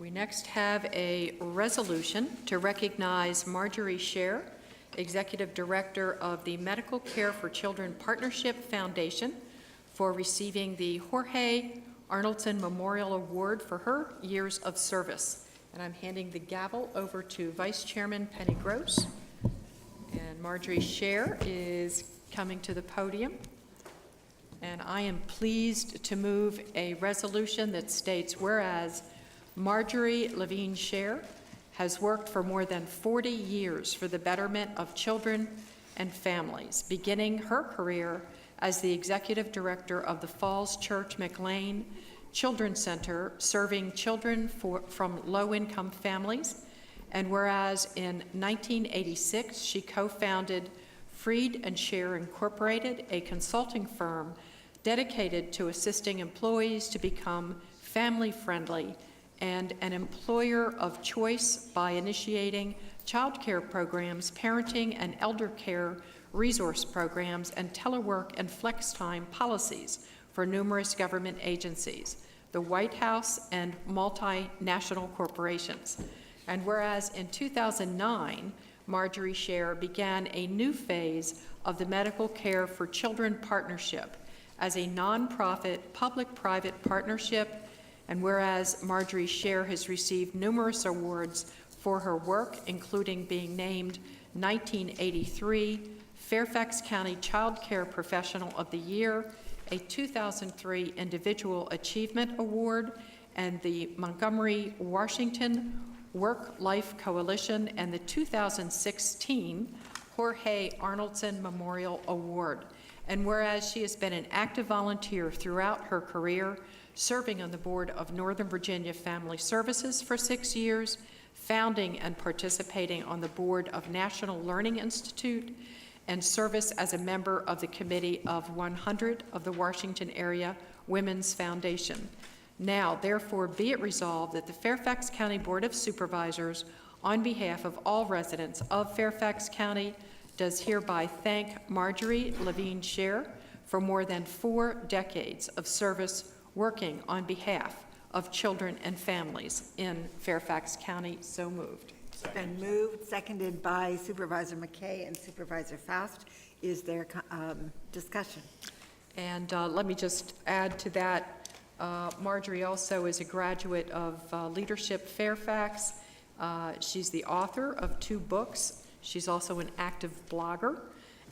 We next have a resolution to recognize Margery Sher, Executive Director of the Medical Care for Children Partnership Foundation, for receiving the Jorge Arnoldson Memorial Award for her years of service. And I'm handing the gavel over to Vice Chairman Penny Gross. And Margery Sher is coming to the podium. And I am pleased to move a resolution that states, whereas Margery Leveen Sher has worked for more than 40 years for the betterment of children and families, beginning her career as the Executive Director of the Falls Church McLean Children's Center, serving children from low-income families. And whereas in 1986, she co-founded Freed and Share Incorporated, a consulting firm dedicated to assisting employees to become family-friendly and an employer of choice by initiating child care programs, parenting and elder care resource programs, and telework and flex time policies for numerous government agencies, the White House, and multinational corporations. And whereas in 2009, Margery Sher began a new phase of the Medical Care for Children Partnership as a nonprofit public-private partnership, and whereas Margery Sher has received numerous awards for her work, including being named 1983 Fairfax County Child Care Professional of the Year, a 2003 Individual Achievement Award, and the Montgomery Washington Work-Life Coalition, and the 2016 Jorge Arnoldson Memorial Award. And whereas she has been an active volunteer throughout her career, serving on the board of Northern Virginia Family Services for 6 years, founding and participating on the board of National Learning Institute, and service as a member of the Committee of 100 of the Washington Area Women's Foundation. Now, therefore, be it resolved that the Fairfax County Board of Supervisors, on behalf of all residents of Fairfax County, does hereby thank Margery Leveen Sher for more than 4 decades of service working on behalf of children and families in Fairfax County. So moved. It's been moved, seconded by Supervisor McKay and Supervisor Faust. Is there discussion? And let me just add to that, Margery also is a graduate of Leadership Fairfax. She's the author of 2 books. She's also an active blogger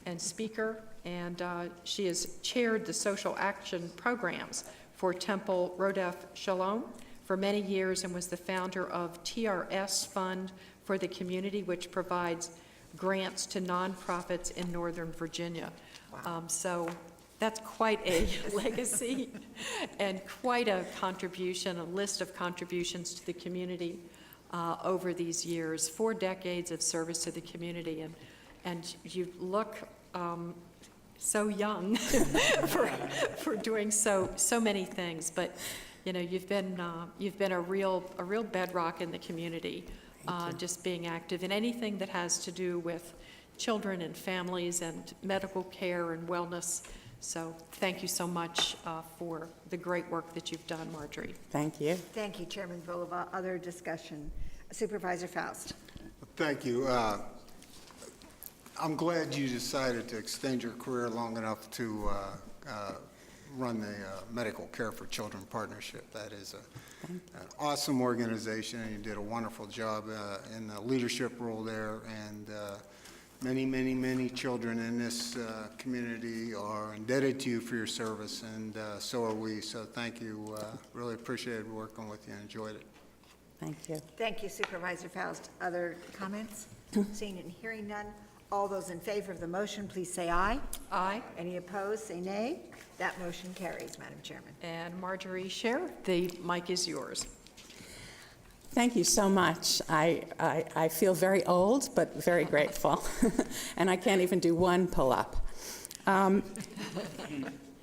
and speaker, and she has chaired the social action programs for Temple Rodef Shalom for many years, and was the founder of TRS Fund for the Community, which provides grants to nonprofits in Northern Virginia. Wow. So that's quite a legacy and quite a contribution, a list of contributions to the community over these years, 4 decades of service to the community, and you look so young for doing so many things. But you know, you've been a real bedrock in the community, just being active in anything that has to do with children and families and medical care and wellness. So thank you so much for the great work that you've done, Margery. Thank you. Thank you, Chairman Villalba. Other discussion? Supervisor Faust. Thank you. I'm glad you decided to extend your career long enough to run the Medical Care for Children Partnership. That is an awesome organization, and you did a wonderful job in the leadership role there. And many children in this community are indebted to you for your service, and so are we. So thank you. Really appreciated working with you and enjoyed it. Thank you. Thank you, Supervisor Faust. Other comments? Seeing and hearing none. All those in favor of the motion, please say aye. Aye. Any opposed, say nay. That motion carries, Madam Chairman. And Margery Sher, the mic is yours. Thank you so much. I feel very old, but very grateful. And I can't even do one pull-up.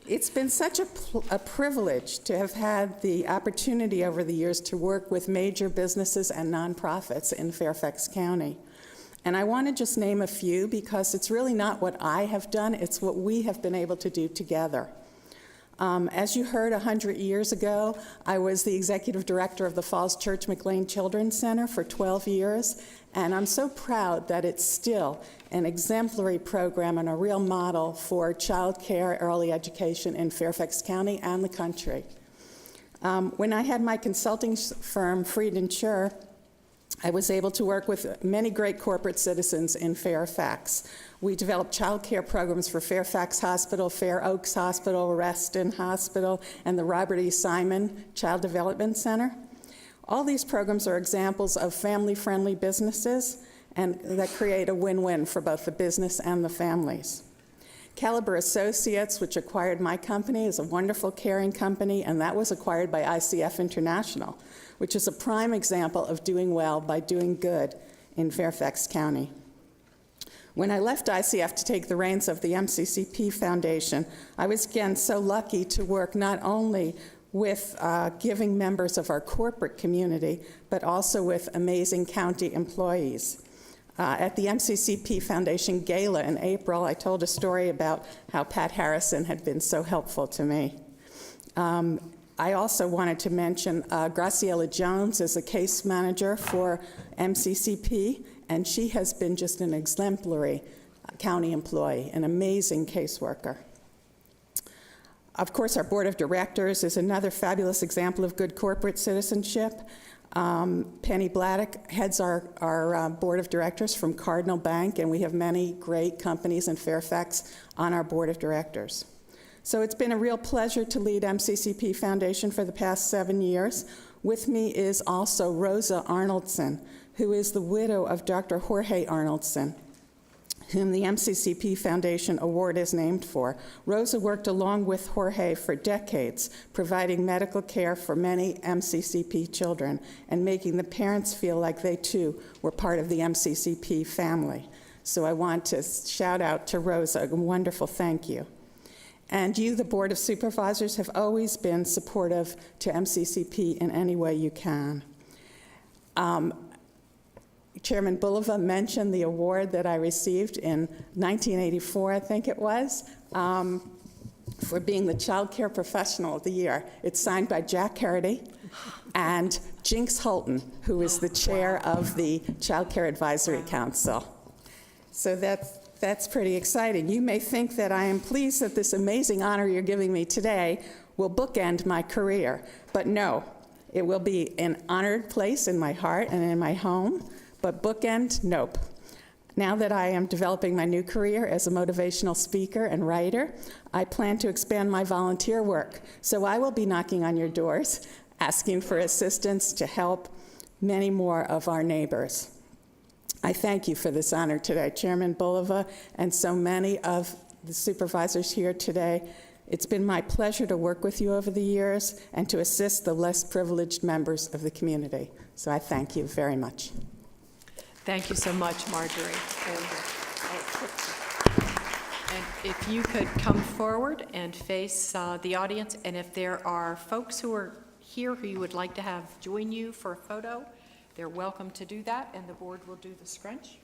It's been such a privilege to have had the opportunity over the years to work with major businesses and nonprofits in Fairfax County. And I want to just name a few because it's really not what I have done, it's what we have been able to do together. As you heard, 100 years ago, I was the executive director of the Falls Church McLean Children's Center for 12 years, and I'm so proud that it's still an exemplary program and a real model for child care, early education in Fairfax County and the country. When I had my consulting firm, Fried & Sher, I was able to work with many great corporate citizens in Fairfax. We developed child care programs for Fairfax Hospital, Fair Oaks Hospital, Reston Hospital, and the Robert E. Simon Child Development Center. All these programs are examples of family-friendly businesses and that create a win-win for both the business and the families. Caliber Associates, which acquired my company, is a wonderful caring company, and that was acquired by ICF International, which is a prime example of doing well by doing good in Fairfax County. When I left ICF to take the reins of the MCCP Foundation, I was again so lucky to work not only with giving members of our corporate community, but also with amazing county employees. At the MCCP Foundation Gala in April, I told a story about how Pat Harrison had been so helpful to me. I also wanted to mention Graciela Jones is a case manager for MCCP, and she has been just an exemplary county employee, an amazing caseworker. Of course, our board of directors is another fabulous example of good corporate citizenship. Penny Bladdock heads our board of directors from Cardinal Bank, and we have many great companies in Fairfax on our board of directors. So it's been a real pleasure to lead MCCP Foundation for the past 7 years. With me is also Rosa Arnoldson, who is the widow of Dr. Jorge Arnoldson, whom the MCCP Foundation Award is named for. Rosa worked along with Jorge for decades, providing medical care for many MCCP children and making the parents feel like they too were part of the MCCP family. So I want to shout out to Rosa, a wonderful thank you. And you, the Board of Supervisors, have always been supportive to MCCP in any way you can. Chairman Bulova mentioned the award that I received in 1984, I think it was, for being the Child Care Professional of the Year. It's signed by Jack Harity and Jinx Holton, who is the chair of the Child Care Advisory Council. So that's pretty exciting. You may think that I am pleased that this amazing honor you're giving me today will bookend my career, but no, it will be an honored place in my heart and in my home, but bookend, nope. Now that I am developing my new career as a motivational speaker and writer, I plan to expand my volunteer work. So I will be knocking on your doors, asking for assistance to help many more of our neighbors. I thank you for this honor today, Chairman Bulova, and so many of the supervisors here today. It's been my pleasure to work with you over the years and to assist the less privileged members of the community. So I thank you very much. Thank you so much, Margery. And if you could come forward and face the audience, and if there are folks who are here who you would like to have join you for a photo, they're welcome to do that, and the board will do the scrunch.